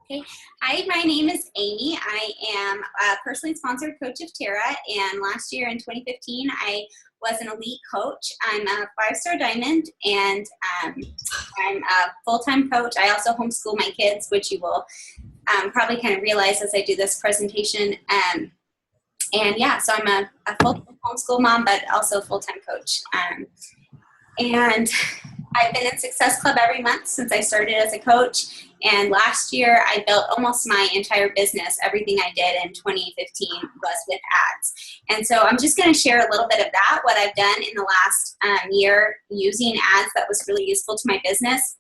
Okay. Hi, my name is Amy. I am a personally sponsored coach of Tara, and last year in 2015, I was an elite coach. I'm a 5-star diamond, and I'm a full-time coach. I also homeschool my kids, which you will probably kind of realize as I do this presentation. And yeah, so I'm a full-time homeschool mom, but also a full-time coach. And I've been in Success Club every month since I started as a coach. And last year, I built almost my entire business. Everything I did in 2015 was with ads. And so I'm just going to share a little bit of that, what I've done in the last year using ads that was really useful to my business.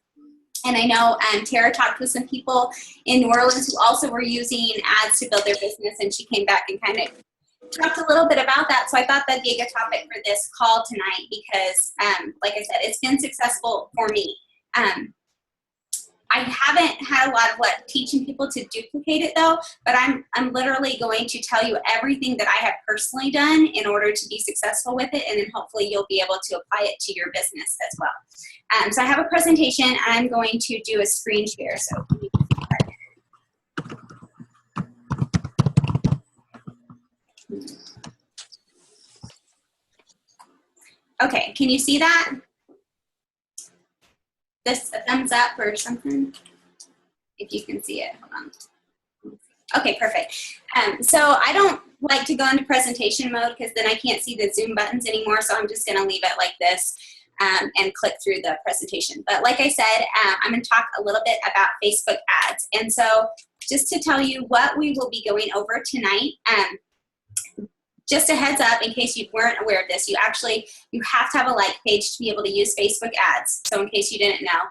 And I know Tara talked with some people in New Orleans who also were using ads to build their business, and she came back and kind of talked a little bit about that. So I thought that'd be a good topic for this call tonight because, like I said, it's been successful for me. I haven't had a lot of teaching people to duplicate it though, but I'm literally going to tell you everything that I have personally done in order to be successful with it, and then hopefully you'll be able to apply it to your business as well. So I have a presentation. I'm going to do a screen share. So okay, can you see that? This a thumbs up or something? If you can see it, hold on. Okay, perfect. So I don't like to go into presentation mode because then I can't see the Zoom buttons anymore, so I'm just gonna leave it like this and click through the presentation. But like I said, I'm gonna talk a little bit about Facebook ads. And so just to tell you what we will be going over tonight, just a heads up in case you weren't aware of this, you have to have a like page to be able to use Facebook ads, so in case you didn't know.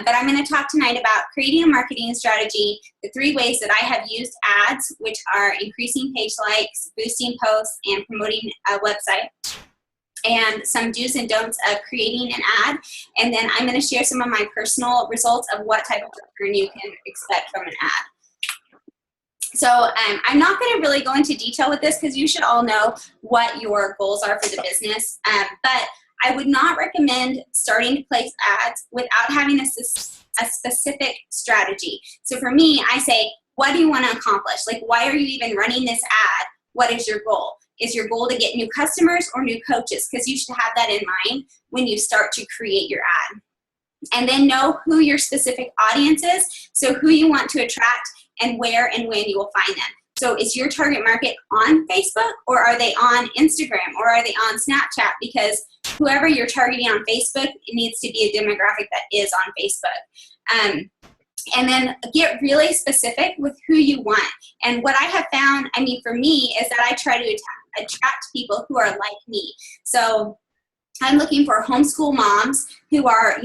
But I'm going to talk tonight about creating a marketing strategy, the 3 ways that I have used ads, which are increasing page likes, boosting posts, and promoting a website, and some do's and don'ts of creating an ad. And then I'm going to share some of my personal results of what type of return you can expect from an ad. So I'm not going to really go into detail with this because you should all know what your goals are for the business. But I would not recommend starting to place ads without having a specific strategy. So for me, I say, what do you want to accomplish? Like, why are you even running this ad? What is your goal? Is your goal to get new customers or new coaches? Because you should have that in mind when you start to create your ad. And then know who your specific audience is, so who you want to attract and where and when you will find them. So is your target market on Facebook, or are they on Instagram, or are they on Snapchat? Because whoever you're targeting on Facebook, it needs to be a demographic that is on Facebook. And then get really specific with who you want. And what I have found, I mean, for me, is that I try to attract people who are like me. So I'm looking for homeschool moms who are,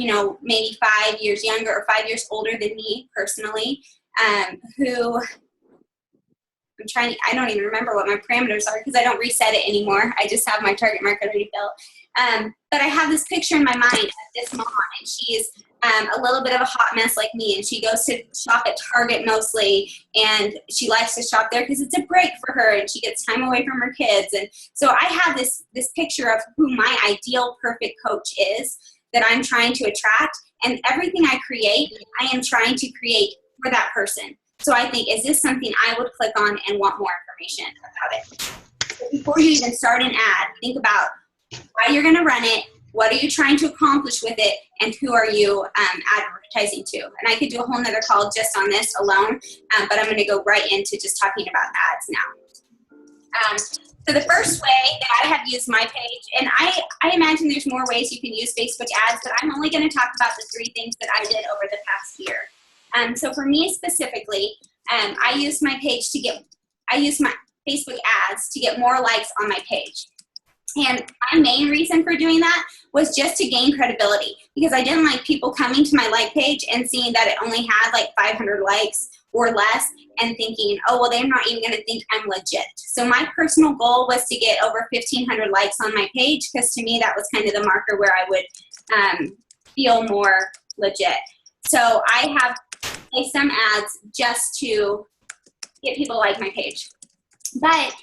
maybe 5 years younger or 5 years older than me personally, who I don't even remember what my parameters are because I don't reset it anymore. I just have my target market already built. But I have this picture in my mind of this mom, and she's a little bit of a hot mess like me, and she goes to shop at Target mostly, and she likes to shop there because it's a break for her, and she gets time away from her kids. And so I have this picture of who my ideal perfect coach is that I'm trying to attract, and everything I create, I am trying to create for that person. So I think, is this something I would click on and want more information about it? So before you even start an ad, think about why you're going to run it, what are you trying to accomplish with it, and who are you advertising to? And I could do a whole nother call just on this alone, but I'm going to go right into just talking about ads now. So the first way that I have used my page, and I imagine there's more ways you can use Facebook ads, but I'm only going to talk about the 3 things that I did over the past year. So for me specifically, I used my Facebook ads to get more likes on my page. And my main reason for doing that was just to gain credibility, because I didn't like people coming to my like page and seeing that it only had like 500 likes or less and thinking, oh, well, they're not even going to think I'm legit. So my personal goal was to get over 1,500 likes on my page, because to me that was kind of the marker where I would feel more legit. So I have placed some ads just to get people to like my page. But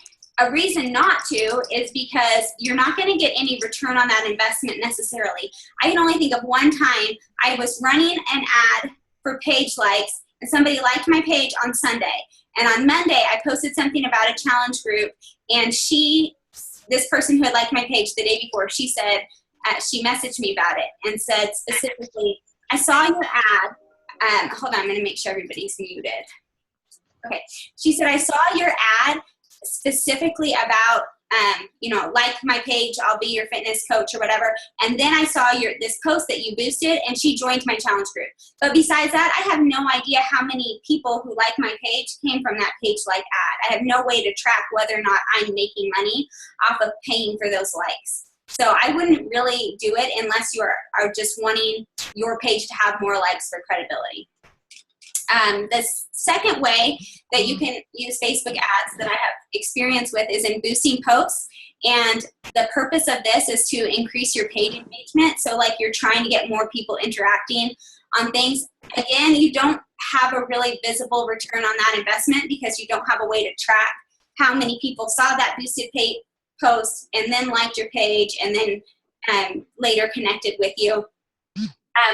a reason not to is because you're not going to get any return on that investment necessarily. I can only think of one time I was running an ad for page likes, and somebody liked my page on Sunday. And on Monday, I posted something about a challenge group, and this person who had liked my page the day before, she said, she messaged me about it and said specifically, I saw your ad. Hold on, I'm going to make sure everybody's muted. Okay. She said, I saw your ad specifically about, like my page, I'll be your fitness coach or whatever. And then I saw this post that you boosted, and she joined my challenge group. But besides that, I have no idea how many people who like my page came from that page like ad. I have no way to track whether or not I'm making money off of paying for those likes. So I wouldn't really do it unless you are just wanting your page to have more likes for credibility. The second way that you can use Facebook ads that I have experience with is in boosting posts. And the purpose of this is to increase your page engagement. So like you're trying to get more people interacting on things. Again, you don't have a really visible return on that investment because you don't have a way to track how many people saw that boosted post and then liked your page and then later connected with you.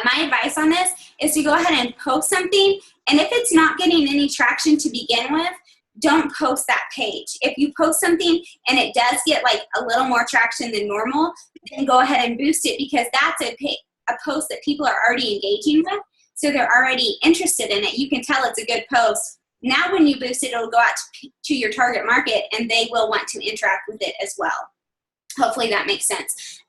My advice on this is to go ahead and post something, and if it's not getting any traction to begin with, don't post that page. If you post something and it does get like a little more traction than normal, then go ahead and boost it, because that's a post that people are already engaging with, so they're already interested in it. You can tell it's a good post. Now when you boost it, it'll go out to your target market, and they will want to interact with it as well. Hopefully that makes sense.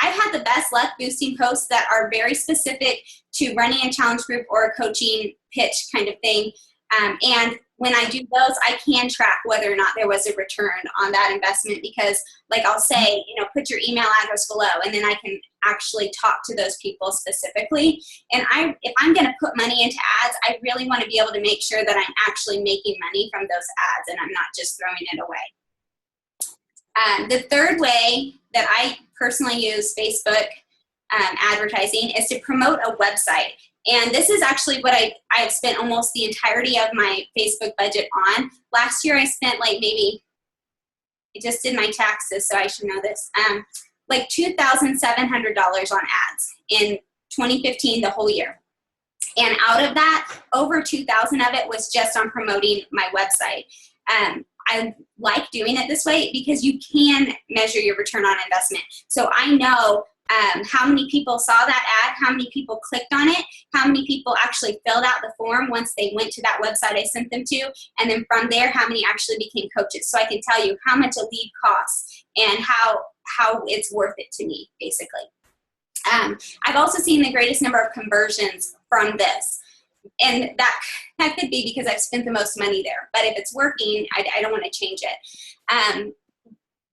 I've had the best luck boosting posts that are very specific to running a challenge group or a coaching pitch kind of thing. And when I do those, I can track whether or not there was a return on that investment, because like I'll say, put your email address below, and then I can actually talk to those people specifically. And if I'm going to put money into ads, I really want to be able to make sure that I'm actually making money from those ads and I'm not just throwing it away. The third way that I personally use Facebook advertising is to promote a website. And this is actually what I have spent almost the entirety of my Facebook budget on. Last year I spent I just did my taxes, so I should know this, like $2,700 on ads in 2015, the whole year. And out of that, over $2,000 of it was just on promoting my website. I like doing it this way because you can measure your return on investment. So I know how many people saw that ad, how many people clicked on it, how many people actually filled out the form once they went to that website I sent them to, and then from there, how many actually became coaches. So I can tell you how much a lead costs and how it's worth it to me, basically. I've also seen the greatest number of conversions from this. And that could be because I've spent the most money there. But if it's working, I don't want to change it.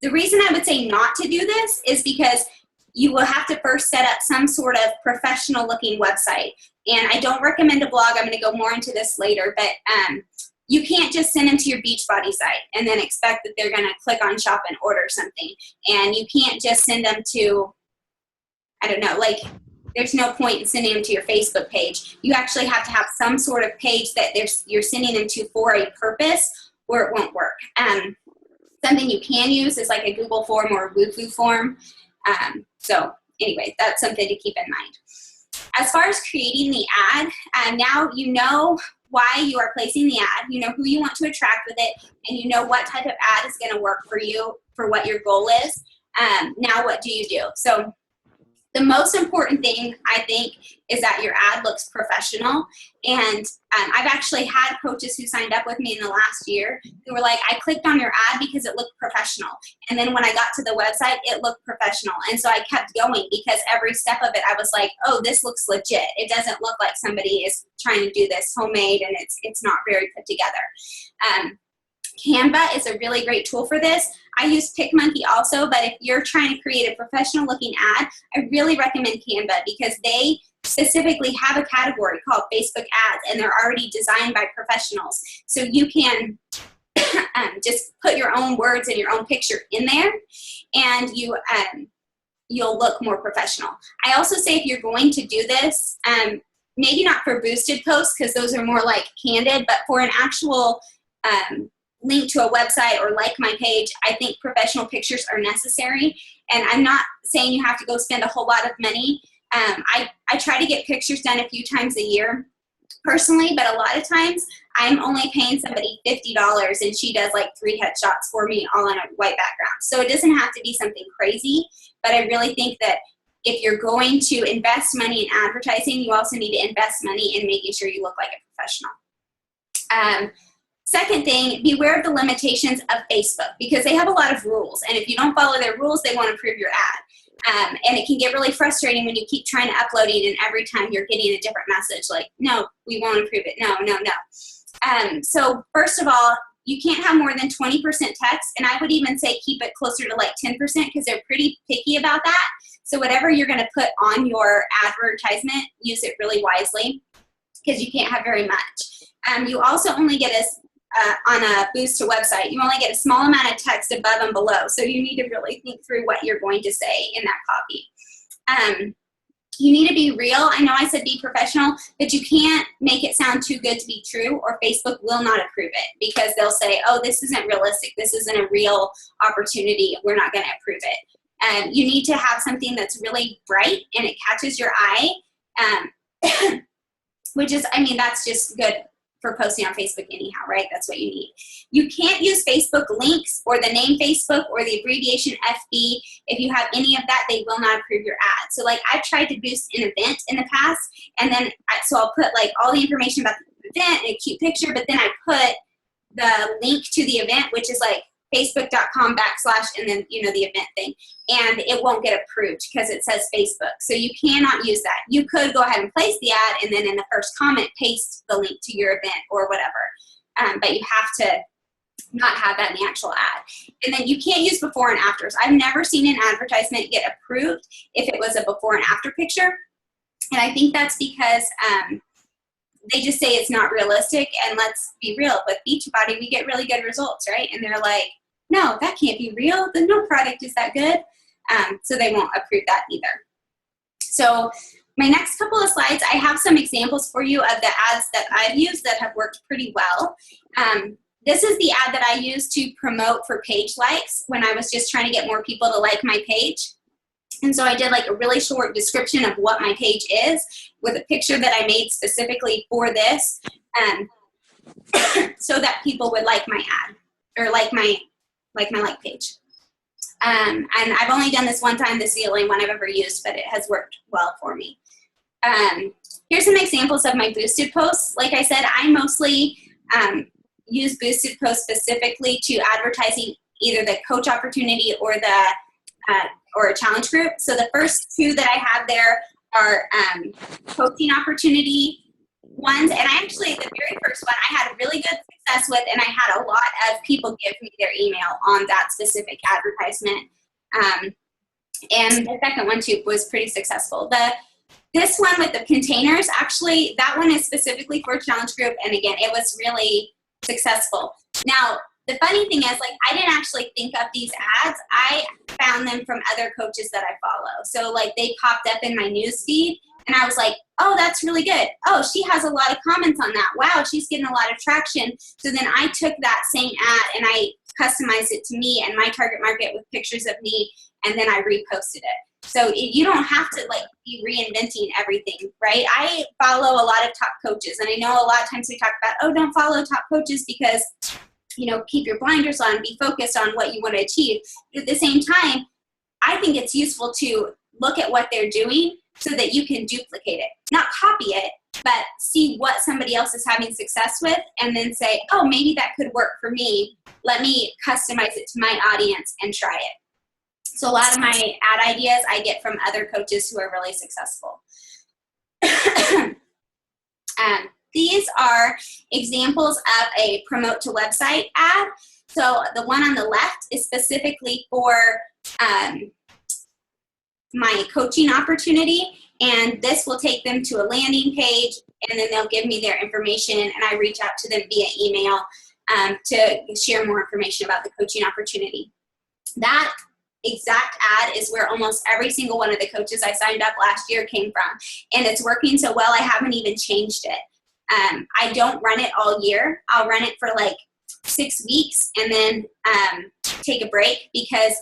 The reason I would say not to do this is because you will have to first set up some sort of professional looking website. And I don't recommend a blog. I'm going to go more into this later. But you can't just send them to your Beachbody site and then expect that they're going to click on shop and order something. And you can't just send them to, I don't know, there's no point in sending them to your Facebook page. You actually have to have some sort of page that you're sending them to for a purpose, or it won't work. Something you can use is like a Google form or a Wufoo form. So anyway, that's something to keep in mind. As far as creating the ad, now you know why you are placing the ad, you know who you want to attract with it, and you know what type of ad is going to work for you for what your goal is. Now what do you do? So the most important thing, I think, is that your ad looks professional. And I've actually had coaches who signed up with me in the last year who were like, I clicked on your ad because it looked professional. And then when I got to the website, it looked professional. And so I kept going because every step of it, I was like, oh, this looks legit. It doesn't look like somebody is trying to do this homemade and it's not very put together. Canva is a really great tool for this. I use PicMonkey also, but if you're trying to create a professional looking ad, I really recommend Canva because they specifically have a category called Facebook ads, and they're already designed by professionals. So you can just put your own words and your own picture in there, and you'll look more professional. I also say if you're going to do this, maybe not for boosted posts because those are more like candid, but for an actual link to a website or like my page, I think professional pictures are necessary. And I'm not saying you have to go spend a whole lot of money. I try to get pictures done a few times a year. personally, but a lot of times I'm only paying somebody $50 and she does like 3 headshots for me all on a white background. So it doesn't have to be something crazy, but I really think that if you're going to invest money in advertising, you also need to invest money in making sure you look like a professional. Second thing, beware of the limitations of Facebook, because they have a lot of rules, and if you don't follow their rules, they won't approve your ad. And it can get really frustrating when you keep trying to upload it, and every time you're getting a different message like, no, we won't approve it, no, no, no. So first of all, you can't have more than 20% text, and I would even say keep it closer to like 10% because they're pretty picky about that. So whatever you're going to put on your advertisement, use it really wisely because you can't have very much. You also only get on a boost to website, you only get a small amount of text above and below. So you need to really think through what you're going to say in that copy. You need to be real. I know I said be professional, but you can't make it sound too good to be true, or Facebook will not approve it because they'll say, oh, this isn't realistic. This isn't a real opportunity. We're not going to approve it. You need to have something that's really bright and it catches your eye, which is, I mean, that's just good for posting on Facebook anyhow, right? That's what you need. You can't use Facebook links or the name Facebook or the abbreviation FB. If you have any of that, they will not approve your ad. So like I've tried to boost an event in the past, and then so I'll put like all the information about the event and a cute picture, but then I put the link to the event, which is like facebook.com/ and then, you know, the event thing, and it won't get approved because it says Facebook. So you cannot use that. You could go ahead and place the ad and then in the first comment paste the link to your event or whatever, but you have to not have that in the actual ad. And then you can't use before and afters. I've never seen an advertisement get approved if it was a before and after picture, and I think that's because they just say it's not realistic. And let's be real, with Beachbody, we get really good results, right? And they're like, no, that can't be real. No product is that good. So they won't approve that either. So my next couple of slides, I have some examples for you of the ads that I've used that have worked pretty well. This is the ad that I used to promote for page likes when I was just trying to get more people to like my page. And so I did like a really short description of what my page is with a picture that I made specifically for this, so that people would like my ad or like my like page. And I've only done this one time. This is the only one I've ever used, but it has worked well for me. Here's some examples of my boosted posts. Like I said, I mostly use boosted posts specifically to advertising either the coach opportunity or a challenge group. So the first two that I have there are coaching opportunity ones. And the very first one I had a really good success with, and I had a lot of people give me their email on that specific advertisement. And the second one too was pretty successful. This one with the containers, actually, that one is specifically for a challenge group. And again, it was really successful. Now, the funny thing is, like, I didn't actually think of these ads. I found them from other coaches that I follow. So like they popped up in my news feed and I was like, oh, that's really good. Oh, she has a lot of comments on that. Wow, she's getting a lot of traction. So then I took that same ad and I customized it to me and my target market with pictures of me, and then I reposted it. So you don't have to like be reinventing everything, right? I follow a lot of top coaches, and I know a lot of times we talk about, oh, don't follow top coaches because, you know, keep your blinders on, be focused on what you want to achieve. But at the same time, I think it's useful to look at what they're doing so that you can duplicate it. Not copy it, but see what somebody else is having success with and then say, oh, maybe that could work for me. Let me customize it to my audience and try it. So a lot of my ad ideas I get from other coaches who are really successful. These are examples of a promote to website ad. So the one on the left is specifically for my coaching opportunity, and this will take them to a landing page, and then they'll give me their information, and I reach out to them via email to share more information about the coaching opportunity. That exact ad is where almost every single one of the coaches I signed up last year came from, and it's working so well I haven't even changed it. I don't run it all year. I'll run it for like 6 weeks and then take a break because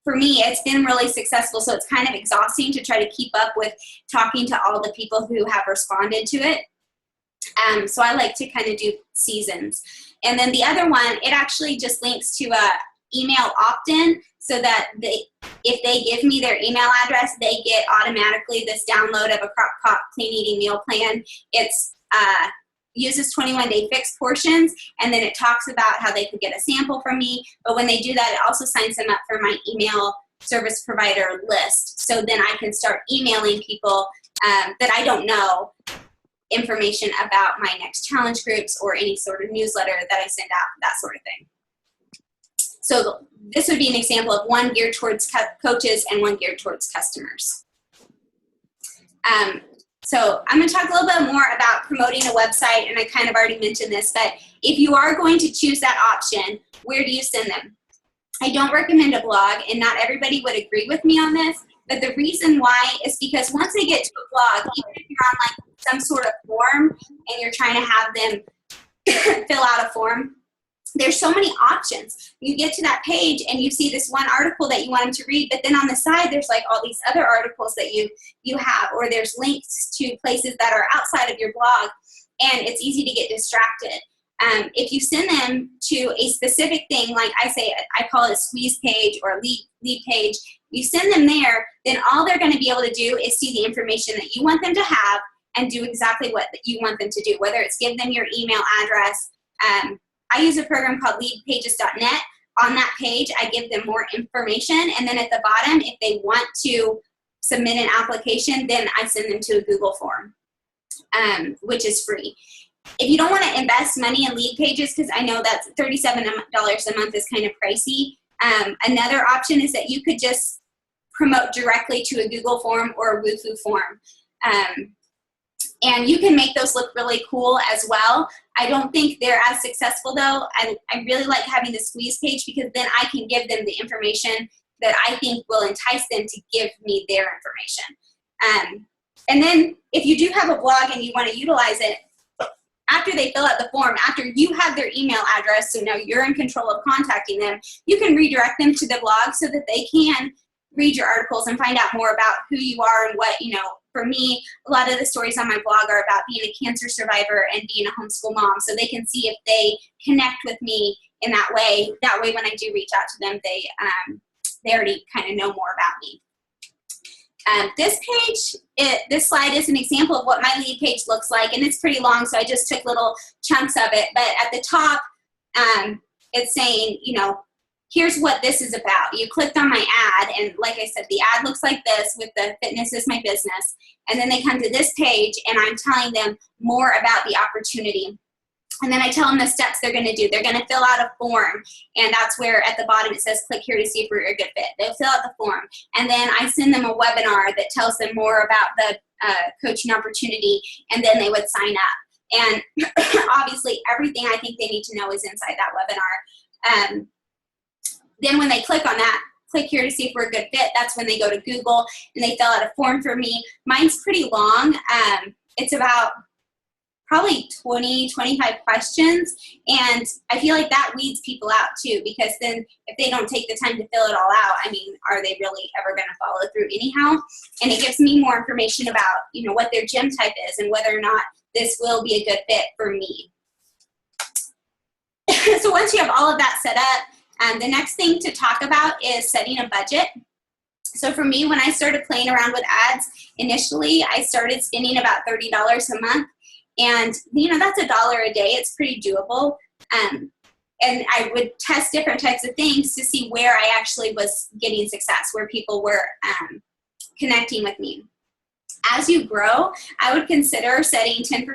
for me, it's been really successful. So it's kind of exhausting to try to keep up with talking to all the people who have responded to it. So I like to kind of do seasons. And then the other one, it actually just links to a email opt-in so that if they give me their email address, they get automatically this download of a Crock Pot Clean Eating Meal Plan. It's uses 21-day fixed portions, and then it talks about how they could get a sample from me. But when they do that, it also signs them up for my email service provider list. So then I can start emailing people that I don't know information about my next challenge groups or any sort of newsletter that I send out, that sort of thing. So this would be an example of one geared towards coaches and one geared towards customers. So I'm going to talk a little bit more about promoting a website, and I kind of already mentioned this, but if you are going to choose that option, where do you send them? I don't recommend a blog, and not everybody would agree with me on this, but the reason why is because once they get to a blog, even if you're on like some sort of form and you're trying to have them fill out a form, there's so many options. You get to that page and you see this one article that you want them to read, but then on the side there's like all these other articles that you have, or there's links to places that are outside of your blog, and it's easy to get distracted. If you send them to a specific thing, like I call it a squeeze page or a lead page, you send them there, then all they're going to be able to do is see the information that you want them to have and do exactly what you want them to do, whether it's give them your email address. I use a program called leadpages.net. On that page, I give them more information, and then at the bottom, if they want to submit an application, then I send them to a Google form, which is free. If you don't want to invest money in lead pages, because I know that $37 a month is kind of pricey, another option is that you could just promote directly to a Google form or a Wufoo form. And you can make those look really cool as well. I don't think they're as successful though. I really like having the squeeze page because then I can give them the information that I think will entice them to give me their information. And then if you do have a blog and you want to utilize it, after they fill out the form, after you have their email address, so now you're in control of contacting them, you can redirect them to the blog so that they can read your articles and find out more about who you are and what, for me, a lot of the stories on my blog are about being a cancer survivor and being a homeschool mom, so they can see if they connect with me in that way. That way, when I do reach out to them, they already kind of know more about me. This slide is an example of what my lead page looks like, and it's pretty long, so I just took little chunks of it. But at the top, it's saying, here's what this is about. You clicked on my ad, and like I said, the ad looks like this with the fitness is my business. And then they come to this page, and I'm telling them more about the opportunity. And then I tell them the steps they're going to do. They're going to fill out a form, and that's where at the bottom it says, click here to see if we're a good fit. They'll fill out the form, and then I send them a webinar that tells them more about the coaching opportunity, and then they would sign up. And obviously, everything I think they need to know is inside that webinar. Then when they click on that, click here to see if we're a good fit, that's when they go to Google and they fill out a form for me. Mine's pretty long. It's about probably 20, 25 questions, and I feel like that weeds people out too, because then if they don't take the time to fill it all out, are they really ever going to follow through anyhow? And it gives me more information about, what their gym type is and whether or not this will be a good fit for me. So once you have all of that set up, the next thing to talk about is setting a budget. So for me, when I started playing around with ads, initially I started spending about $30 a month. And, that's $1 a day. It's pretty doable. And I would test different types of things to see where I actually was getting success, where people were connecting with me. As you grow, I would consider setting 10%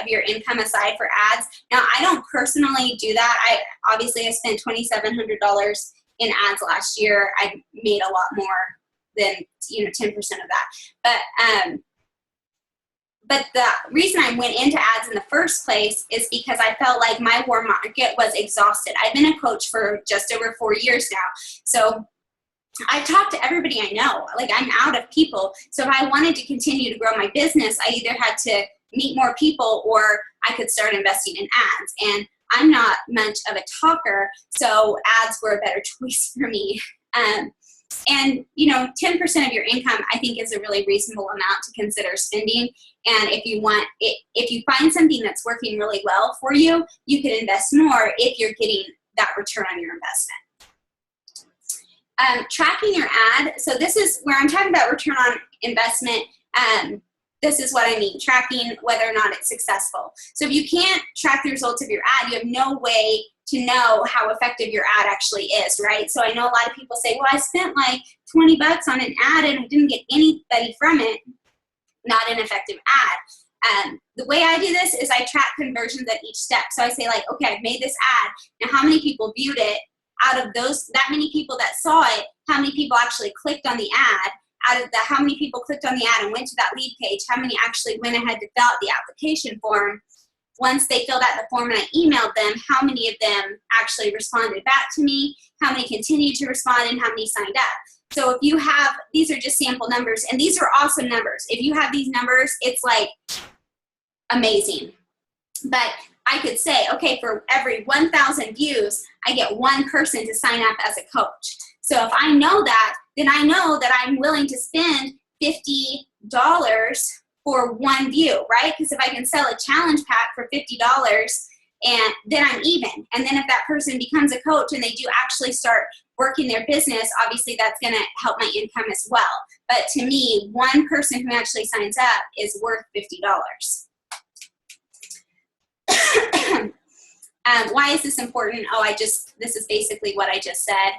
of your income aside for ads. Now, I don't personally do that. I spent $2,700 in ads last year. I made a lot more than 10% of that. But the reason I went into ads in the first place is because I felt like my warm market was exhausted. I've been a coach for just over 4 years now. So I've talked to everybody I know. Like, I'm out of people. So if I wanted to continue to grow my business, I either had to meet more people or I could start investing in ads. And I'm not much of a talker, so ads were a better choice for me. And, you know, 10% of your income, I think, is a really reasonable amount to consider spending. And if you want it, if you find something that's working really well for you, you can invest more if you're getting that return on your investment. Tracking your ad. So this is where I'm talking about return on investment. This is what I mean, tracking whether or not it's successful. So if you can't track the results of your ad, you have no way to know how effective your ad actually is, right? So I know a lot of people say, well, I spent like 20 bucks on an ad and I didn't get anybody from it. Not an effective ad. The way I do this is I track conversions at each step. So I say like, okay, I've made this ad. Now how many people viewed it? Out of that many people that saw it, how many people actually clicked on the ad? Out of how many people clicked on the ad and went to that lead page? How many actually went ahead to fill out the application form? Once they filled out the form and I emailed them, how many of them actually responded back to me? How many continued to respond and how many signed up? So if you have, these are just sample numbers, and these are awesome numbers. If you have these numbers, it's like amazing. But I could say, okay, for every 1,000 views, I get one person to sign up as a coach. So if I know that, then I know that I'm willing to spend $50 for one view, right? Because if I can sell a challenge pack for $50, and then I'm even. And then if that person becomes a coach and they do actually start working their business, obviously that's going to help my income as well. But to me, one person who actually signs up is worth $50. Why is this important? This is basically what I just said.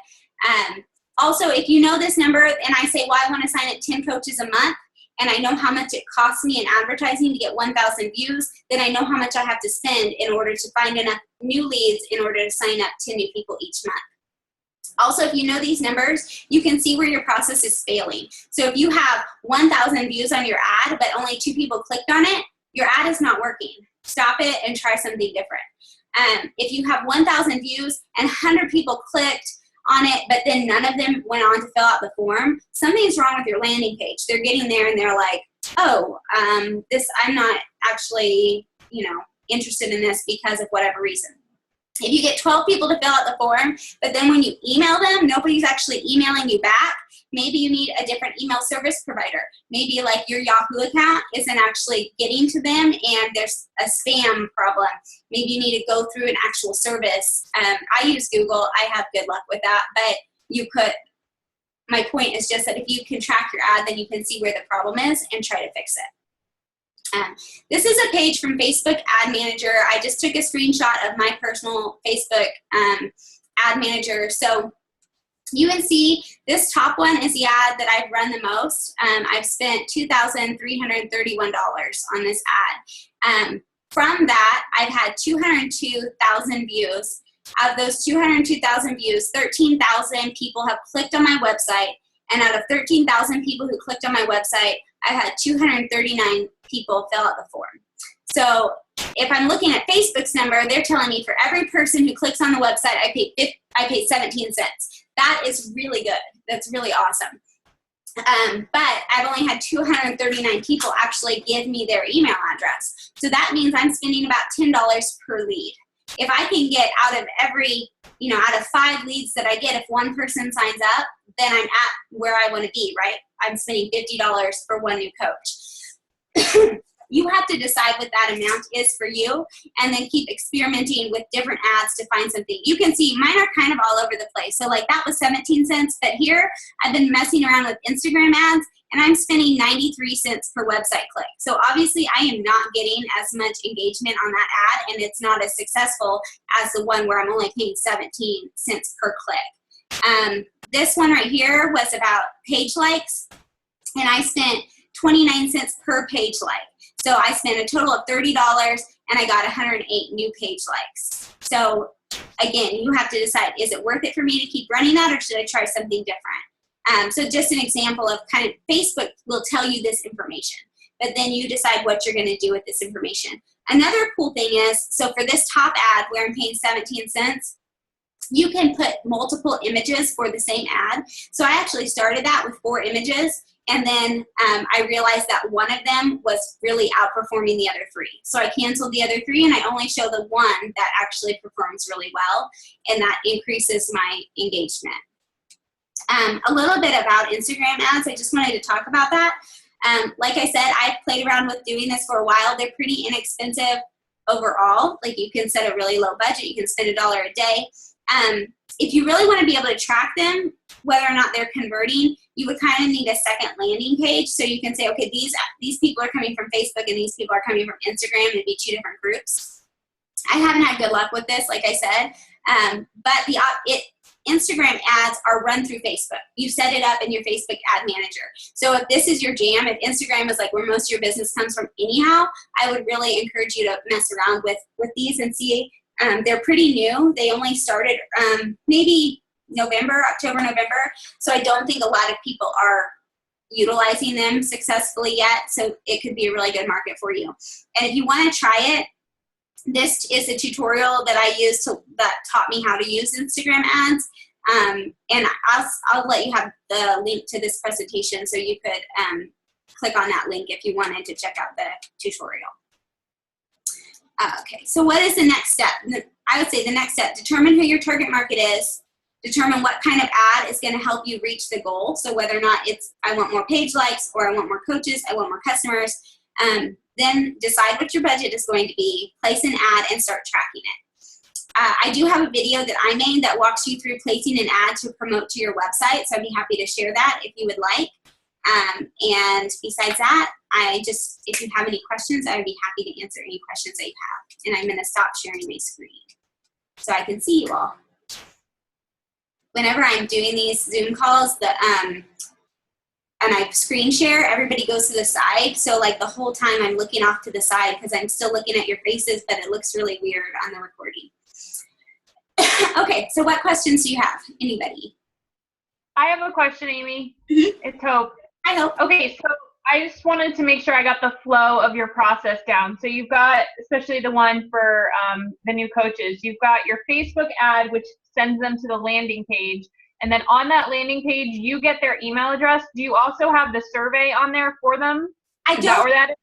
Also, if you know this number and I say, well, I want to sign up 10 coaches a month, and I know how much it costs me in advertising to get 1,000 views, then I know how much I have to spend in order to find enough new leads in order to sign up 10 new people each month. Also, if you know these numbers, you can see where your process is failing. So if you have 1,000 views on your ad, but only 2 people clicked on it, your ad is not working. Stop it and try something different. If you have 1,000 views and 100 people clicked on it, but then none of them went on to fill out the form, something's wrong with your landing page. They're getting there and they're like, oh, I'm not actually, interested in this because of whatever reason. If you get 12 people to fill out the form, but then when you email them, nobody's actually emailing you back, maybe you need a different email service provider. Maybe like your Yahoo account isn't actually getting to them and there's a spam problem. Maybe you need to go through an actual service. I use Google. I have good luck with that, but my point is just that if you can track your ad, then you can see where the problem is and try to fix it. This is a page from Facebook Ad Manager. I just took a screenshot of my personal Facebook ad manager. So you can see this top one is the ad that I've run the most. I've spent $2,331 on this ad. From that, I've had 202,000 views. Of those 202,000 views, 13,000 people have clicked on my website. And out of 13,000 people who clicked on my website, I had 239 people fill out the form. So if I'm looking at Facebook's number, they're telling me for every person who clicks on the website, I paid 17 cents. That is really good. That's really awesome. But I've only had 239 people actually give me their email address. So that means I'm spending about $10 per lead. If I can get out of 5 leads that I get, if one person signs up, then I'm at where I want to be, right? I'm spending $50 for one new coach. You have to decide what that amount is for you and then keep experimenting with different ads to find something. You can see mine are kind of all over the place. So like that was 17 cents, but here I've been messing around with Instagram ads and I'm spending 93 cents per website click. So obviously I am not getting as much engagement on that ad and it's not as successful as the one where I'm only paying 17 cents per click. This one right here was about page likes and I spent 29 cents per page like. So I spent a total of $30 and I got 108 new page likes. So again, you have to decide, is it worth it for me to keep running that or should I try something different? So just an example of kind of Facebook will tell you this information, but then you decide what you're going to do with this information. Another cool thing is, so for this top ad where I'm paying 17 cents, you can put multiple images for the same ad. So I actually started that with 4 images. And then I realized that one of them was really outperforming the other 3. So I canceled the other 3 and I only show the one that actually performs really well and that increases my engagement. A little bit about Instagram ads. I just wanted to talk about that. Like I said, I've played around with doing this for a while. They're pretty inexpensive overall. Like you can set a really low budget. You can spend $1 a day. If you really want to be able to track them, whether or not they're converting, you would kind of need a second landing page. So you can say, okay, these people are coming from Facebook and these people are coming from Instagram, and it'd be 2 different groups. I haven't had good luck with this, like I said, but Instagram ads are run through Facebook. You set it up in your Facebook ad manager. So if this is your jam, if Instagram is like where most of your business comes from anyhow, I would really encourage you to mess around with these and see. They're pretty new. They only started maybe October, November. So I don't think a lot of people are utilizing them successfully yet. So it could be a really good market for you. And if you want to try it, this is a tutorial that I used that taught me how to use Instagram ads. And I'll let you have the link to this presentation so you could click on that link if you wanted to check out the tutorial. Okay, so what is the next step? I would say the next step, determine who your target market is, determine what kind of ad is going to help you reach the goal. So whether or not it's I want more page likes, or I want more coaches, I want more customers. Then decide what your budget is going to be, place an ad, and start tracking it. I do have a video that I made that walks you through placing an ad to promote to your website, so I'd be happy to share that if you would like. And besides that, if you have any questions, I would be happy to answer any questions that you have. And I'm going to stop sharing my screen so I can see you all. Whenever I'm doing these Zoom calls, and I screen share, everybody goes to the side. So like the whole time I'm looking off to the side because I'm still looking at your faces, but it looks really weird on the recording. Okay, so what questions do you have? Anybody? I have a question, Amy. Mm-hmm. It's Hope. Hi, Hope. Okay, so I just wanted to make sure I got the flow of your process down. So you've got, especially the one for the new coaches, you've got your Facebook ad, which sends them to the landing page. And then on that landing page, you get their email address. Do you also have the survey on there for them? I don't. Is that where that is?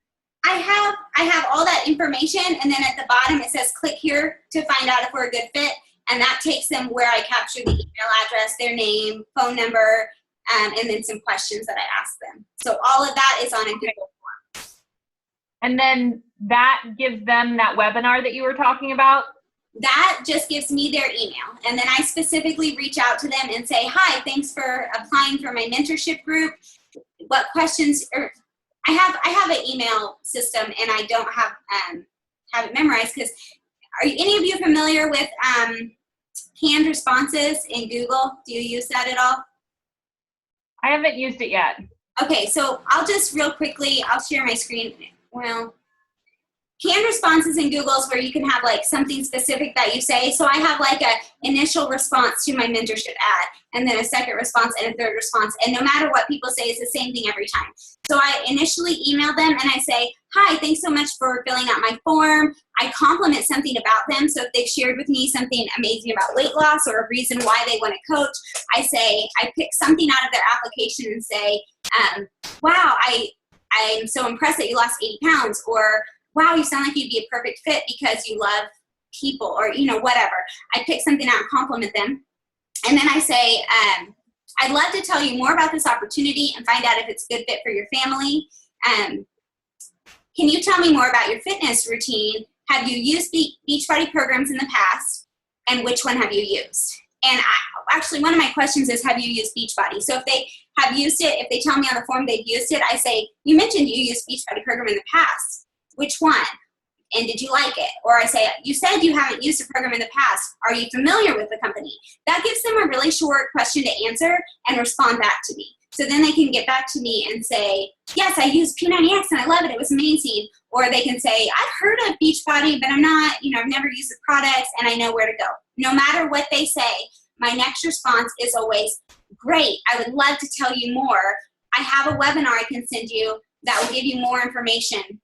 I have all that information, and then at the bottom it says click here to find out if we're a good fit, and that takes them where I capture the email address, their name, phone number, and then some questions that I ask them. So all of that is on a Google form. And then that gives them that webinar that you were talking about? That just gives me their email. And then I specifically reach out to them and say, hi, thanks for applying for my mentorship group. What questions, or I have an email system and I don't have it memorized because are any of you familiar with canned responses in Google? Do you use that at all? I haven't used it yet. Okay, so I'll just real quickly, I'll share my screen. Well, canned responses in Google is where you can have like something specific that you say. So I have like a initial response to my mentorship ad, and then a second response and a third response. And no matter what people say, it's the same thing every time. So I initially email them and I say, hi, thanks so much for filling out my form. I compliment something about them. So if they've shared with me something amazing about weight loss or a reason why they want to coach, I pick something out of their application and say, wow, I'm so impressed that you lost 80 pounds, or wow, you sound like you'd be a perfect fit because you love people, or, whatever. I pick something out and compliment them. And then I say, I'd love to tell you more about this opportunity and find out if it's a good fit for your family. Can you tell me more about your fitness routine? Have you used Beachbody programs in the past? And which one have you used? And actually, one of my questions is, have you used Beachbody? So if they have used it, if they tell me on the form they've used it, I say, you mentioned you used Beachbody program in the past. Which one? And did you like it? Or I say, you said you haven't used a program in the past. Are you familiar with the company? That gives them a really short question to answer and respond back to me. So then they can get back to me and say, yes, I used P90X and I love it. It was amazing. Or they can say, I've heard of Beachbody, but I'm not, I've never used the products and I know where to go. No matter what they say, my next response is always, great, I would love to tell you more. I have a webinar I can send you that will give you more information.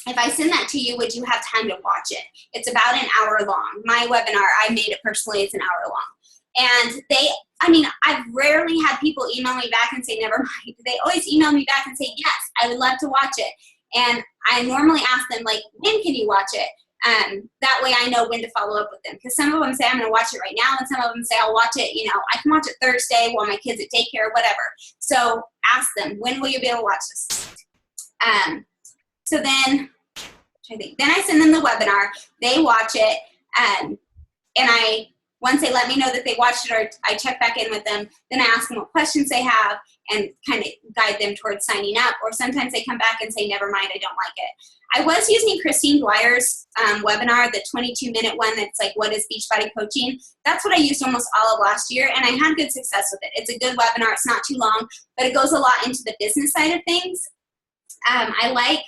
If I send that to you, would you have time to watch it? It's about an hour long. My webinar, I made it personally, it's an hour long. And I've rarely had people email me back and say, never mind. They always email me back and say, yes, I would love to watch it. And I normally ask them, like, when can you watch it? That way I know when to follow up with them. Because some of them say I'm going to watch it right now, and some of them say I'll watch it, I can watch it Thursday while my kid's at daycare or whatever. So ask them, when will you be able to watch this? So then I send them the webinar. They watch it, and once they let me know that they watched it, or I check back in with them, then I ask them what questions they have and kind of guide them towards signing up. Or sometimes they come back and say, never mind, I don't like it. I was using Christine Dwyer's webinar, the 22-minute one that's like, what is Beachbody coaching? That's what I used almost all of last year, and I had good success with it. It's a good webinar. It's not too long, but it goes a lot into the business side of things. I like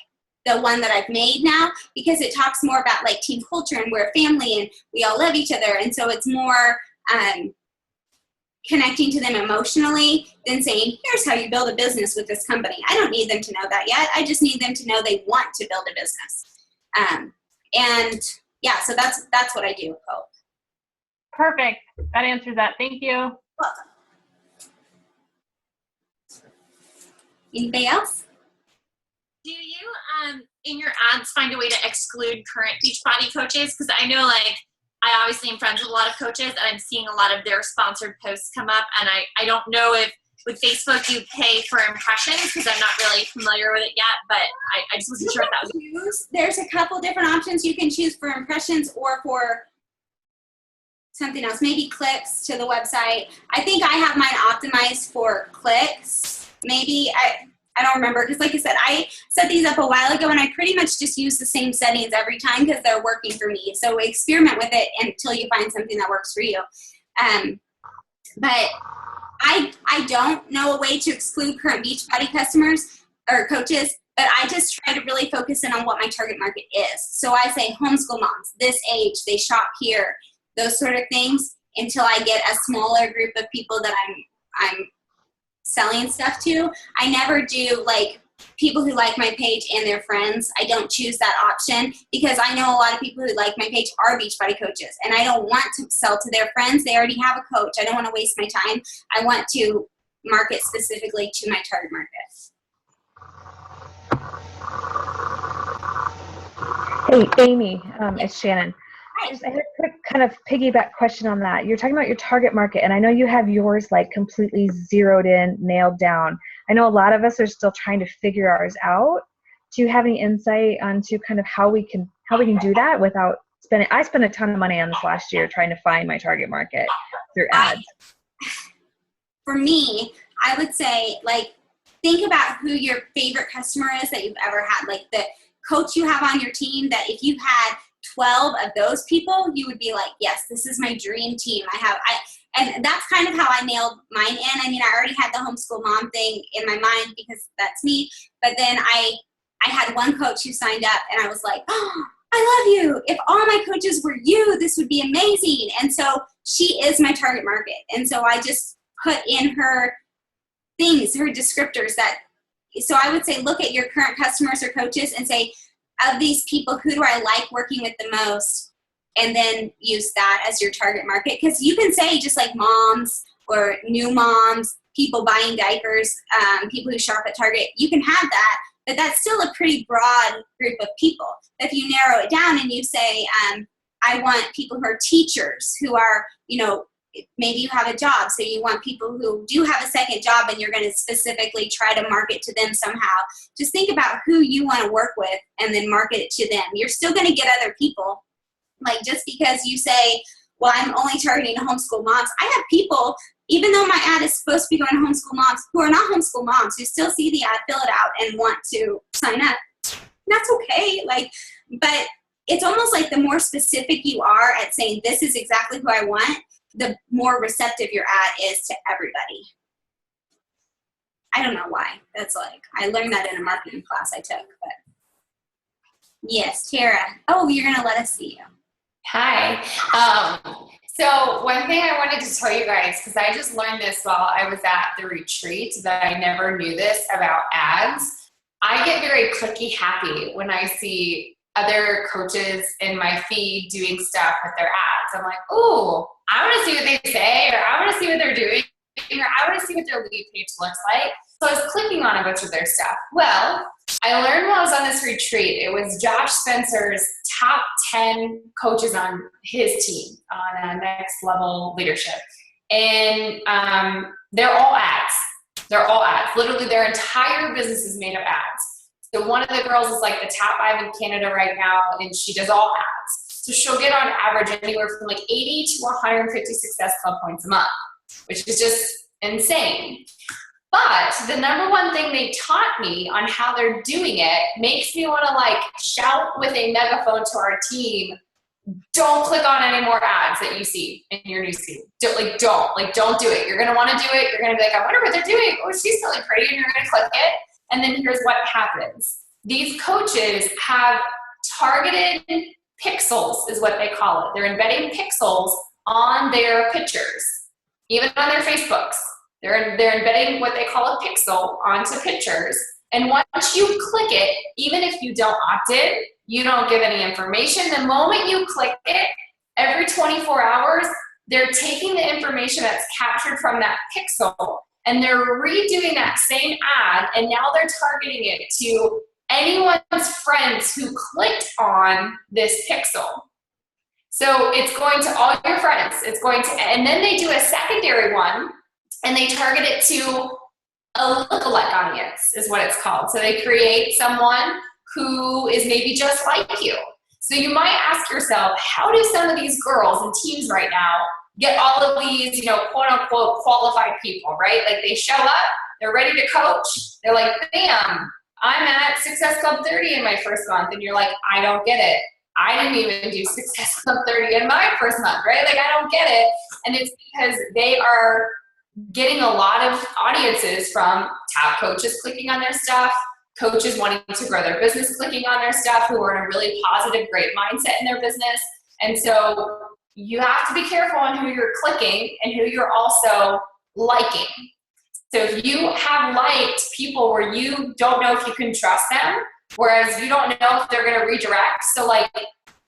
the one that I've made now because it talks more about like team culture, and we're a family and we all love each other. And so it's more connecting to them emotionally than saying, here's how you build a business with this company. I don't need them to know that yet. I just need them to know they want to build a business. And yeah, so that's what I do with Hope. Perfect. That answers that. Thank you. Welcome. Anybody else? Do you, in your ads, find a way to exclude current Beachbody coaches? Because I know, I obviously am friends with a lot of coaches, and I'm seeing a lot of their sponsored posts come up, and I don't know if with Facebook you pay for impressions, because I'm not really familiar with it yet, but I just wasn't sure if that was. There's a couple different options you can choose for impressions or for something else, maybe clicks to the website. I think I have mine optimized for clicks. Maybe I don't remember, because like I said, I set these up a while ago, and I pretty much just use the same settings every time because they're working for me. So experiment with it until you find something that works for you. But I don't know a way to exclude current Beachbody customers or coaches, but I just try to really focus in on what my target market is. So I say homeschool moms, this age, they shop here, those sort of things, until I get a smaller group of people that I'm selling stuff to. I never do like people who like my page and their friends. I don't choose that option because I know a lot of people who like my page are Beachbody coaches, and I don't want to sell to their friends. They already have a coach. I don't want to waste my time. I want to market specifically to my target market. Hey, Amy, it's Shannon. I had a quick kind of piggyback question on that. You're talking about your target market, and I know you have yours like completely zeroed in, nailed down. I know a lot of us are still trying to figure ours out. Do you have any insight onto kind of how we can do that without spending? I spent a ton of money on this last year trying to find my target market through ads. For me, I would say think about who your favorite customer is that you've ever had, like the coach you have on your team that if you had 12 of those people, you would be like, yes, this is my dream team. And that's kind of how I nailed mine in. I mean, I already had the homeschool mom thing in my mind because that's me. But then I had one coach who signed up, and I was like, oh, I love you. If all my coaches were you, this would be amazing. And so she is my target market. And so I just put in her things, her descriptors so I would say, look at your current customers or coaches and say, of these people, who do I like working with the most? And then use that as your target market. Because you can say just like moms or new moms, people buying diapers, people who shop at Target. You can have that, but that's still a pretty broad group of people. If you narrow it down and you say, I want people who are teachers, who are, maybe you have a job, so you want people who do have a second job, and you're going to specifically try to market to them somehow. Just think about who you want to work with and then market it to them. You're still going to get other people. Like, just because you say, well, I'm only targeting homeschool moms. I have people, even though my ad is supposed to be going to homeschool moms, who are not homeschool moms, who still see the ad, fill it out, and want to sign up. That's okay. But it's almost like the more specific you are at saying, this is exactly who I want, the more receptive your ad is to everybody. I don't know why. That's I learned that in a marketing class I took. But yes, Tara. Oh, you're going to let us see you. Hi. So one thing I wanted to tell you guys, because I just learned this while I was at the retreat, that I never knew this about ads. I get very clicky happy when I see other coaches in my feed doing stuff with their ads. I'm like, ooh, I want to see what they say, or I want to see what they're doing, or I want to see what their lead page looks like. So I was clicking on a bunch of their stuff. Well, I learned while I was on this retreat, it was Josh Spencer's top 10 coaches on his team on next level leadership. And they're all ads. They're all ads. Literally their entire business is made of ads. So one of the girls is like the top 5 in Canada right now, and she does all ads. So she'll get on average anywhere from like 80 to 150 Success Club points a month, which is just insane. But the number one thing they taught me on how they're doing it makes me want to like shout with a megaphone to our team, don't click on any more ads that you see in your newsfeed. Don't do it. You're going to want to do it. You're going to be like, I wonder what they're doing. Oh, she's really pretty. And you're going to click it. And then here's what happens. These coaches have targeted pixels is what they call it. They're embedding pixels on their pictures, even on their Facebooks. They're embedding what they call a pixel onto pictures. And once you click it, even if you don't opt in, you don't give any information. The moment you click it, every 24 hours, they're taking the information that's captured from that pixel and they're redoing that same ad, and now they're targeting it to anyone's friends who clicked on this pixel. So it's going to all your friends. It's going to, and then they do a secondary one, and they target it to a lookalike audience, is what it's called. So they create someone who is maybe just like you. So you might ask yourself, how do some of these girls and teams right now get all of these, quote unquote qualified people, right? Like they show up, they're ready to coach. They're like, bam, I'm at Success Club 30 in my first month. And you're like, I don't get it. I didn't even do Success Club 30 in my first month, right? Like I don't get it. And it's because they are getting a lot of audiences from top coaches clicking on their stuff, coaches wanting to grow their business clicking on their stuff, who are in a really positive, great mindset in their business. And so you have to be careful on who you're clicking and who you're also liking. So if you have liked people where you don't know if you can trust them, whereas you don't know if they're going to redirect. So like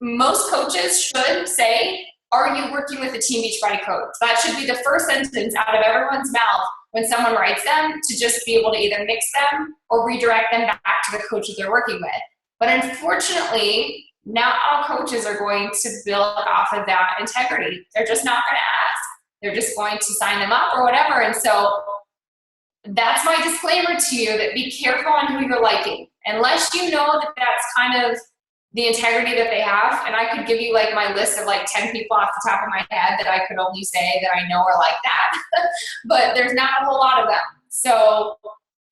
most coaches should say, are you working with a Team Beachbody coach? That should be the first sentence out of everyone's mouth when someone writes them, to just be able to either mix them or redirect them back to the coach that they're working with. But unfortunately, not all coaches are going to build off of that integrity. They're just not going to ask. They're just going to sign them up or whatever. And so that's my disclaimer to you, that be careful on who you're liking. Unless you know that that's kind of the integrity that they have. And I could give you like my list of like 10 people off the top of my head that I could only say that I know are like that. But there's not a whole lot of them. So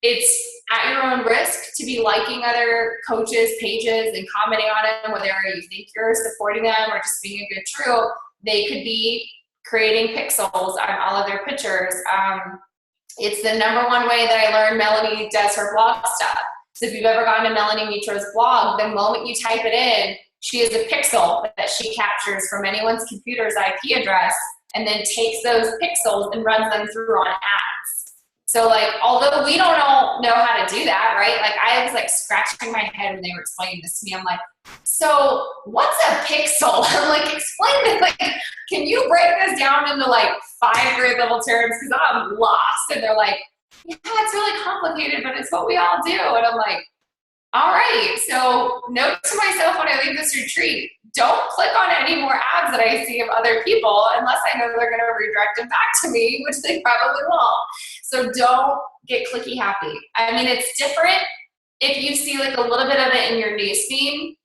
it's at your own risk to be liking other coaches' pages and commenting on them, whether you think you're supporting them or just being a good true. They could be creating pixels on all of their pictures. It's the number one way that I learned Melanie does her blog stuff. So if you've ever gone to Melanie Mitro's blog, the moment you type it in, she has a pixel that she captures from anyone's computer's IP address and then takes those pixels and runs them through on ads. So like, although we don't all know how to do that, right? Like I was like scratching my head when they were explaining this to me. I'm like, so what's a pixel? I'm like, explain this. Like, can you break this down into like 5 grade level terms? Because I'm lost. And they're like, yeah, it's really complicated, but it's what we all do. And I'm like, all right. So note to myself when I leave this retreat, don't click on any more ads that I see of other people unless I know they're going to redirect them back to me, which they probably won't. So don't get clicky happy. I mean, it's different if you see like a little bit of it in your newsfeed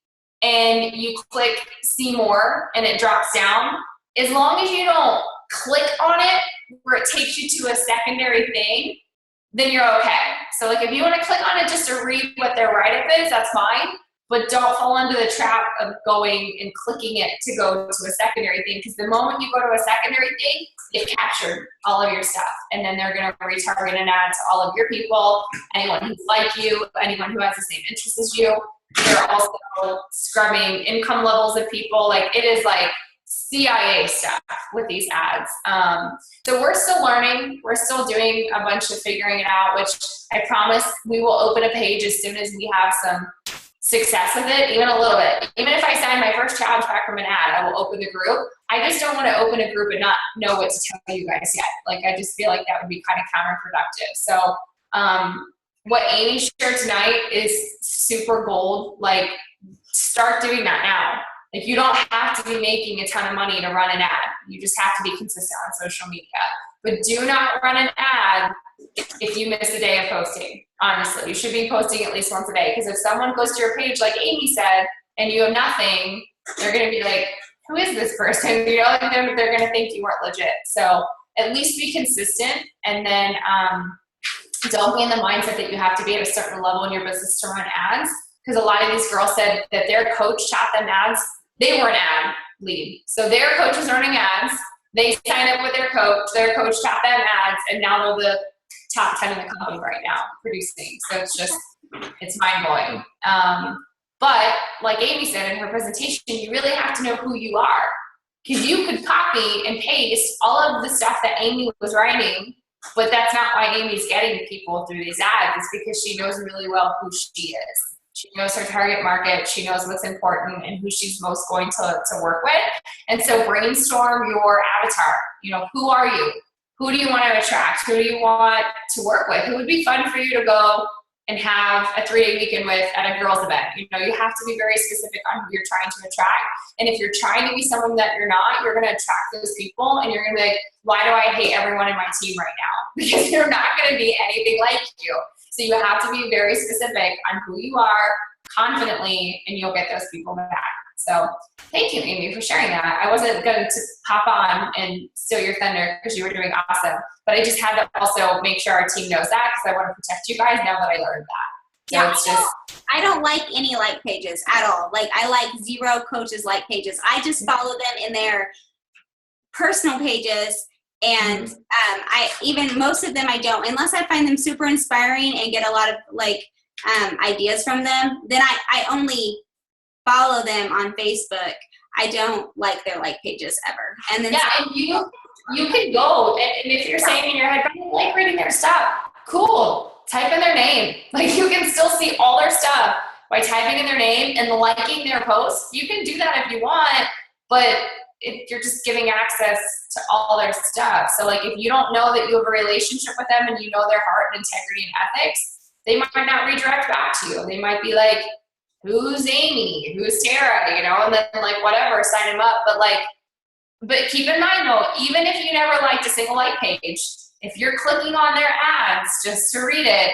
and you click see more and it drops down. As long as you don't click on it where it takes you to a secondary thing, then you're okay. So like if you want to click on it just to read what their write-up is, that's fine. But don't fall into the trap of going and clicking it to go to a secondary thing, because the moment you go to a secondary thing, they've captured all of your stuff. And then they're going to retarget an ad to all of your people, anyone who's like you, anyone who has the same interests as you. They're also scrubbing income levels of people. Like it is like CIA stuff with these ads. So we're still learning. We're still doing a bunch of figuring it out, which I promise we will open a page as soon as we have some success with it, even a little bit. Even if I sign my first challenge back from an ad, I will open the group. I just don't want to open a group and not know what to tell you guys yet. Like I just feel like that would be kind of counterproductive. So What Amy shared tonight is super gold. Like, start doing that now. Like, you don't have to be making a ton of money to run an ad. You just have to be consistent on social media. But do not run an ad if you miss a day of posting. Honestly, you should be posting at least once a day, because if someone goes to your page, like Amy said, and you have nothing, they're going to be like, who is this person? You know, they're going to think you weren't legit. So at least be consistent, and then don't be in the mindset that you have to be at a certain level in your business to run ads, because a lot of these girls said that their coach taught them ads. They were an ad lead. So their coach was running ads. They signed up with their coach taught them ads, and now they're the top 10 in the company right now producing. So it's mind-blowing. But like Amy said in her presentation, you really have to know who you are, because you could copy and paste all of the stuff that Amy was writing, but that's not why Amy's getting people through these ads. It's because she knows really well who she is. She knows her target market. She knows what's important and who she's most going to work with. And so brainstorm your avatar. You know, who are you? Who do you want to attract? Who do you want to work with? Who would be fun for you to go and have a 3-day weekend with at a girls event? You know, you have to be very specific on who you're trying to attract. And if you're trying to be someone that you're not, you're going to attract those people, and you're going to be like, why do I hate everyone in my team right now? Because they're not going to be anything like you. So you have to be very specific on who you are confidently, and you'll get those people back. So thank you, Amy, for sharing that. I wasn't going to pop on and steal your thunder because you were doing awesome, but I just had to also make sure our team knows that, because I want to protect you guys now that I learned that. So yeah, it's just, I don't like any like pages at all. Like, I like 0 coaches like pages. I just follow them in their personal pages. And I even most of them I don't, unless I find them super inspiring and get a lot of like ideas from them. Then I only follow them on Facebook. I don't like their like pages ever. And then and you can go and if you're saying in your head, I like reading their stuff, cool. Type in their name. Like, you can still see all their stuff by typing in their name and liking their posts. You can do that if you want, but you're just giving access to all their stuff. So like, if you don't know that you have a relationship with them and you know their heart and integrity and ethics, they might not redirect back to you. They might be like, who's Amy? Who's Tara? You know, and then like, whatever, sign them up. But keep in mind though, even if you never liked a single like page, if you're clicking on their ads just to read it,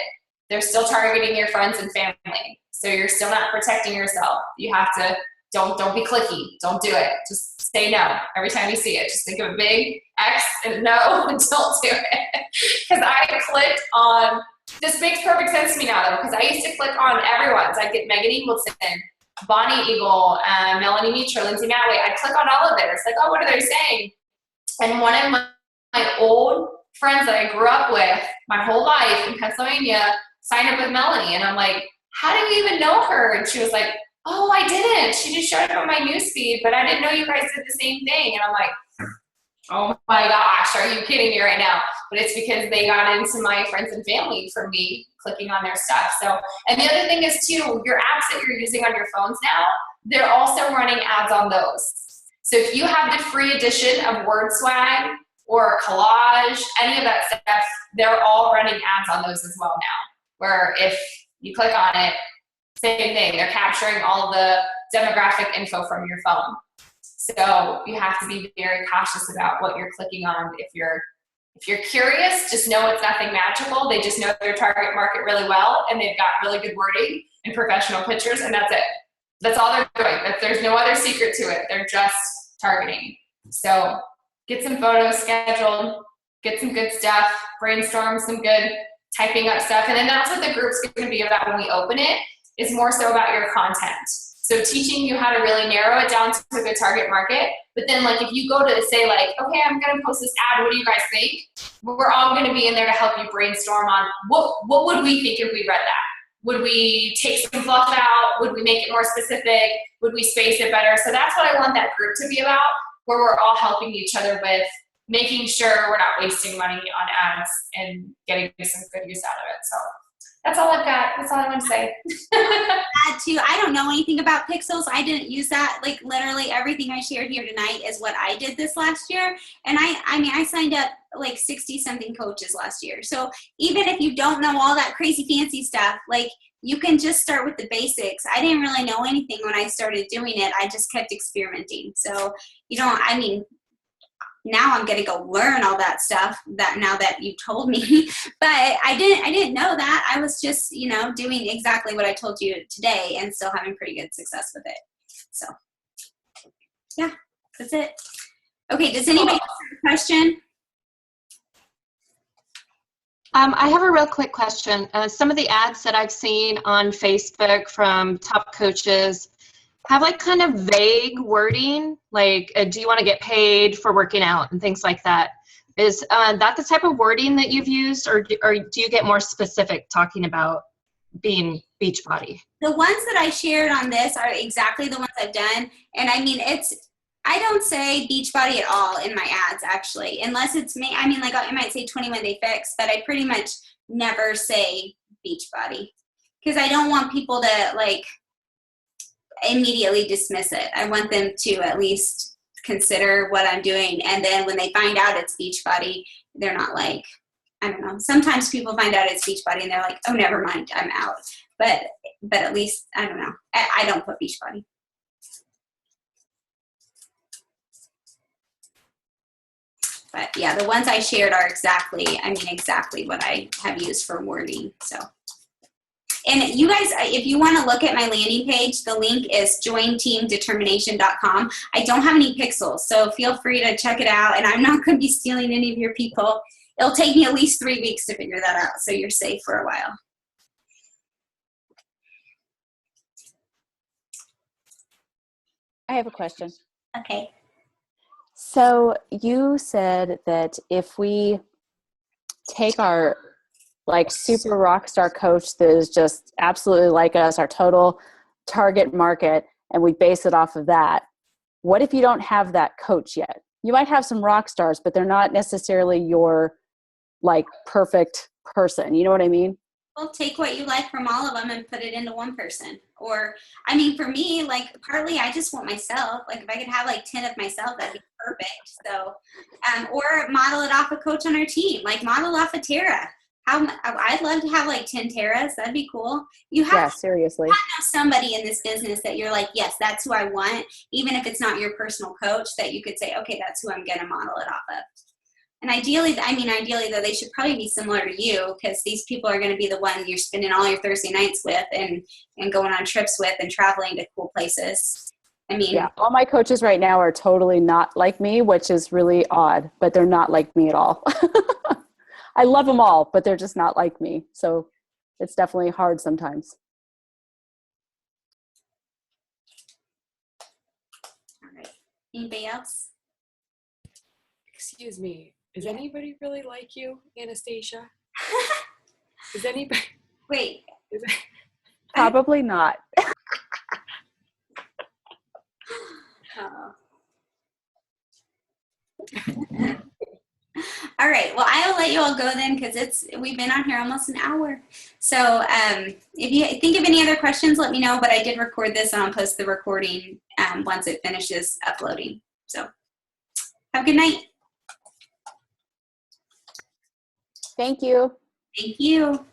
they're still targeting your friends and family. So you're still not protecting yourself. You have to, don't be clicky. Don't do it. Just say no every time you see it. Just think of a big X and no, and don't do it. Because I clicked on, this makes perfect sense to me now though, because I used to click on everyone's. I'd get Megan Eagleton, Bonnie Eagle, Melanie Mitra, Lindsay Matway. I'd click on all of it. It's like, oh, what are they saying? And one of my old friends that I grew up with my whole life in Pennsylvania signed up with Melanie. And I'm like, how do you even know her? And she was like, oh, I didn't. She just showed up on my newsfeed, but I didn't know you guys did the same thing. And I'm like, oh my gosh, are you kidding me right now? But it's because they got into my friends and family from me clicking on their stuff. So, and the other thing is too, your apps that you're using on your phones now, they're also running ads on those. So if you have the free edition of Word Swag or Collage, any of that stuff, they're all running ads on those as well now. Where if you click on it, same thing, they're capturing all the demographic info from your phone. So you have to be very cautious about what you're clicking on. If you're curious, just know it's nothing magical. They just know their target market really well, and they've got really good wording and professional pictures, and that's it. That's all they're doing. There's no other secret to it. They're just targeting. So get some photos scheduled, get some good stuff, brainstorm some good typing up stuff, and then that's what the group's going to be about when we open it, is more so about your content. So teaching you how to really narrow it down to a good target market. But then like, if you go to say like, okay, I'm going to post this ad, what do you guys think? We're all going to be in there to help you brainstorm on what would we think if we read that? Would we take some fluff out? Would we make it more specific? Would we space it better? So that's what I want that group to be about, where we're all helping each other with making sure we're not wasting money on ads and getting some good use out of it. So That's all I've got. That's all I want to say. I don't know anything about pixels. I didn't use that. Like literally everything I shared here tonight is what I did this last year. And I signed up like 60 something coaches last year. So even if you don't know all that crazy fancy stuff, like you can just start with the basics. I didn't really know anything when I started doing it. I just kept experimenting. So, now I'm gonna go learn all that stuff now that you told me. But I didn't know that. I was just, doing exactly what I told you today and still having pretty good success with it. So yeah, that's it. Okay, does anybody have a question? I have a real quick question. Some of the ads that I've seen on Facebook from top coaches have like kind of vague wording, like do you want to get paid for working out and things like that. Is that the type of wording that you've used, or do you get more specific talking about being Beachbody? The ones that I shared on this are exactly the ones I've done. And I don't say Beachbody at all in my ads, actually, unless it's me. I might say 21 Day Fix, but I pretty much never say Beachbody because I don't want people to like immediately dismiss it. I want them to at least consider what I'm doing. And then when they find out it's Beachbody, they're not like, I don't know. Sometimes people find out it's Beachbody and they're like, oh, never mind, I'm out. But at least, I don't know. I don't put Beachbody. But yeah, the ones I shared are exactly what I have used for wording. So, and you guys, if you want to look at my landing page, the link is jointeamdetermination.com. I don't have any pixels, so feel free to check it out. And I'm not going to be stealing any of your people. It'll take me at least 3 weeks to figure that out, so you're safe for a while. I have a question. Okay. So you said that if we take our like super rock star coach that is just absolutely like us, our total target market, and we base it off of that, what if you don't have that coach yet? You might have some rock stars, but they're not necessarily your like perfect person. You know what I mean? Well, take what you like from all of them and put it into one person. Or, for me, like, partly I just want myself. Like, if I could have, like, 10 of myself, that'd be perfect. So, or model it off a coach on our team. Like, model off a Tara. I'd love to have, like, 10 Taras. That'd be cool. You have seriously. to have somebody in this business that you're like, yes, that's who I want. Even if it's not your personal coach, that you could say, okay, that's who I'm going to model it off of. And ideally, though, they should probably be similar to you because these people are going to be the one you're spending all your Thursday nights with and going on trips with and traveling to cool places. Yeah, all my coaches right now are totally not like me, which is really odd, but they're not like me at all. I love them all, but they're just not like me. So it's definitely hard sometimes. All right. Anybody else? Excuse me. Is anybody really like you, Anastasia? Is anybody? Wait. Probably not. Oh. All right. Well, I'll let you all go then because we've been on here almost an hour. So if you think of any other questions, let me know. But I did record this and I'll post the recording once it finishes uploading. So have a good night. Thank you. Thank you.